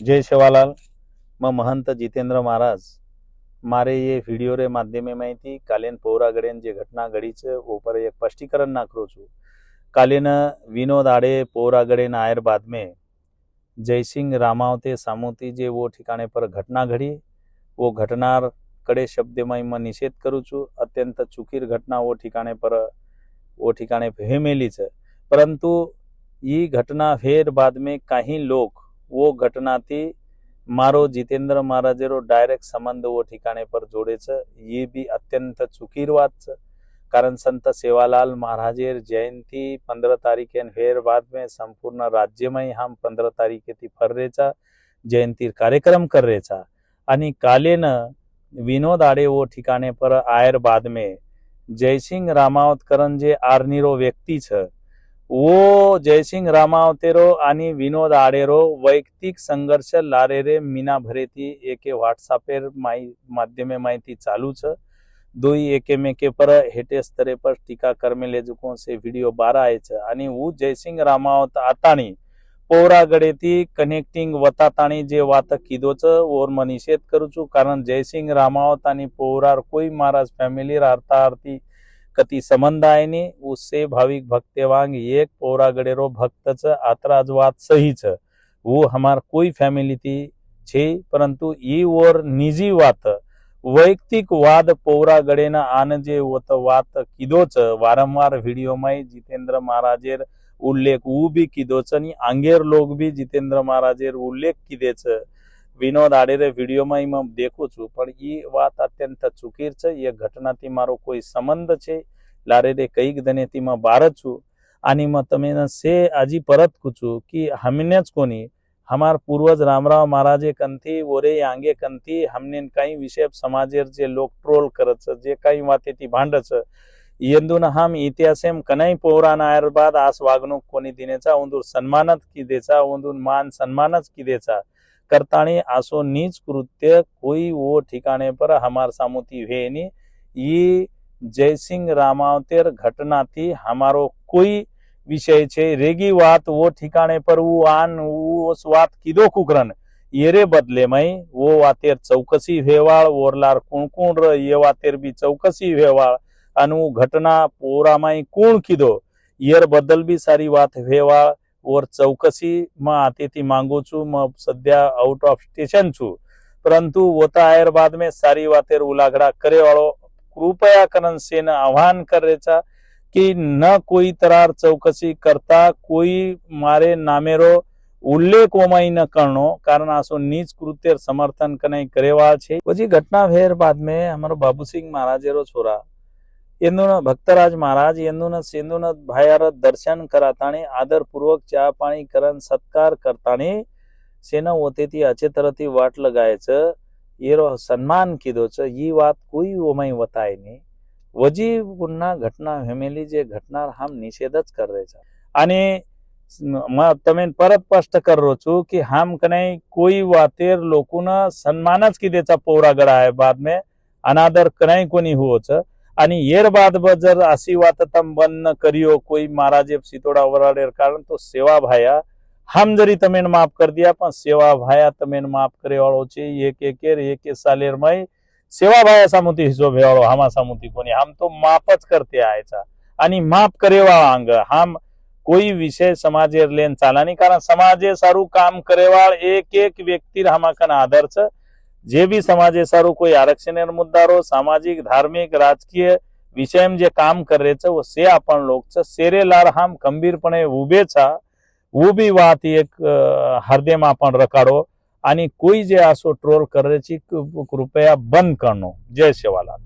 जय सेवालाल। मैं महंत जितेंद्र महाराज मारे ये वीडियो रे माध्यमे माहिती कालीन पौरागडेन जे घटना घडी छे वो पर एक स्पष्टीकरण नाखरो छू। कालीन विनोद आड़े पौरागडेन आयर बाद में जयसिंह रामावते सामोती जे वो ठिकाने पर घटना घडी वो घटनार कड़े शब्द में मैं निषेध करू छू। अत्यंत चुकीर घटना वो ठिकाने भेमेली छे, परंतु ये घटना फेर बाद में कहीं लोग वो घटना थी मारो जितेंद्र महाराजेरो डायरेक्ट संबंध वो ठिकाने पर जोड़े छे। ये भी अत्यंत चुकीर बात छे, कारण संत सेवालाल महाराजेर जयंती 15 तारीखे फेर बाद में संपूर्ण राज्य में हम 15 तारीखे थी फर रहे छा जयंती कार्यक्रम कर रहे छा। आणि कालेन विनोद आड़े वो ठिकाने पर आयर बाद में जयसिंह रामावतकरन जे आर्नीरो व्यक्ति छे वो जयसिंह रामावतेरो आणि विनोद आड़ेरो वैयक्तिक संघर्ष लारेरे मीना भरेती एके व्हाट्सएपेर माध्यमे माहिती चालू छे। दोई एके पर हेटे स्तरे पर टीका कर्मे लेजुको से वीडियो 12 आए छे आणि वो जयसिंह रामावत आतानी पौरागडेती कनेक्टिंग वतातानी जे वात कीधो छे और मैं निषेध करू छू। कारण जयसिंह रामावत आणि पौरार कोई महाराज फॅमिली आरता आरती कति संबंध आए नहीं। उससे भाविक भक्ते वांग एक पौरागडेरो भक्त छ आतराज बात सही छ, वो हमार कोई फैमिली थी छे, परंतु ये और निजी बात वैयक्तिक वाद पौरागडेना आन जे वात कीधो छ वारंवार वीडियो में जितेंद्र महाराजेर उल्लेख वो भी कीधो छ नी आंगेर लोग भी जितेंद्र महाराजेर उल्लेख कीधे छ। विनोद आड़ेरे वीडियो में मैं देखू छू, पण ये बात अत्यंत चुकीर छे। ये घटना थी मारो कोई संबंध छे लारे रे कई दने थी मैं बार छू आणि मैं तमें से आजी परत पूछू कि हमने कोनी हमार पूर्वज रामराव महाराजे कंथी वोरे आंगे कंथी हमने कई विषय समाजेर जे लोग ट्रोल करत छ जे कई वाते थी भांड छ येंदून हम इतिहासेम कनाई पौराण आयर बाद आस वागणूक कोनी दिनेचा उंदूर सन्मानत कीधेचा उंदूर मान सन्मानच कीधेचा करताणी आसो नीच कृत्य कोई वो ठिकाने पर हमार सामुती वेनी। ये जयसिंह रामावतेर घटना थी हमारो कोई विषय छे रेगी बात वो ठिकाने पर वो आन वो उस बात कीधो कुकरन येरे बदले में वो वातेर चौकसी वेवाळ ओरलार कुण ये वातेर भी चौकसी वेवाळ आणि वो घटना पोरा में कुण कीधो येर बदल भी सारी बात वेवाळ और चौकसी में आती थी मांगू छू। मैं सद्या आउट ऑफ स्टेशन छू, परंतु वोता आयर बाद में सारी बातेर उलागड़ा करे वालों कृपया करन सेन आह्वान कर रहे छा कि न कोई तरार चौकसी करता कोई मारे नामेरो उल्लेख ओमाई न करनो, कारण आसो नीच कृत्य समर्थन कने करेवाळ छे। પછી घटना भेर बाद में हमारो बाबू सिंह महाराजेरो छोरा येंदून भक्तराज महाराज येंदून सेंदून भायार दर्शन कराताणी आदर पूर्वक चा पाणी करन सत्कार करताणी सेना ओतेती अच्छे तरह थी वाट लगाए छ येरो सन्मान कीधो छ। ये बात कोई ओमाई बताए नहीं वजी पुन्हा घटना हेमेली जे घटना हम निषेधच कर रहे छ आणि मैं तमें परत स्पष्ट कर रो छू कि हम कने कोई वातेर लोकून सन्मानच कीधेचा पौरागडा आहे बाद में अनादर कनाई कोनी हुओ छ आणि येर बाद जर अशी वात तम बंद करियो कोई महाराजे सितोड़ा वराडेर कारण तो सेवा भाया हम जरी तमें माफ कर दिया पण सेवा भाया तमें माफ करे वाळो छे। एक सालेर में सेवा भाया सामुती हिशोब हेवाळो हमा सामुती कोनी हम तो माफच करते आयचा आणि माफ करे वाळा अंग हम कोई विषय समाजेर लेन चाला नहीं, कारण समाजे सारू काम करेवाळ एक व्यक्ति हमाकन आदर छ। जे भी समाजे सारू कोई आरक्षणेर मुद्दारो सामाजिक धार्मिक राजकीय विषय में जे काम कर रहे छ वो से आपण लोग छ सेरे लार हम गंभीरपणे उभे छा। वो भी बात एक हृदय में आपण रखाडो आणि कोई जे आसो ट्रोल कर रहे छी कृपया बंद करनो। जय सेवालाल।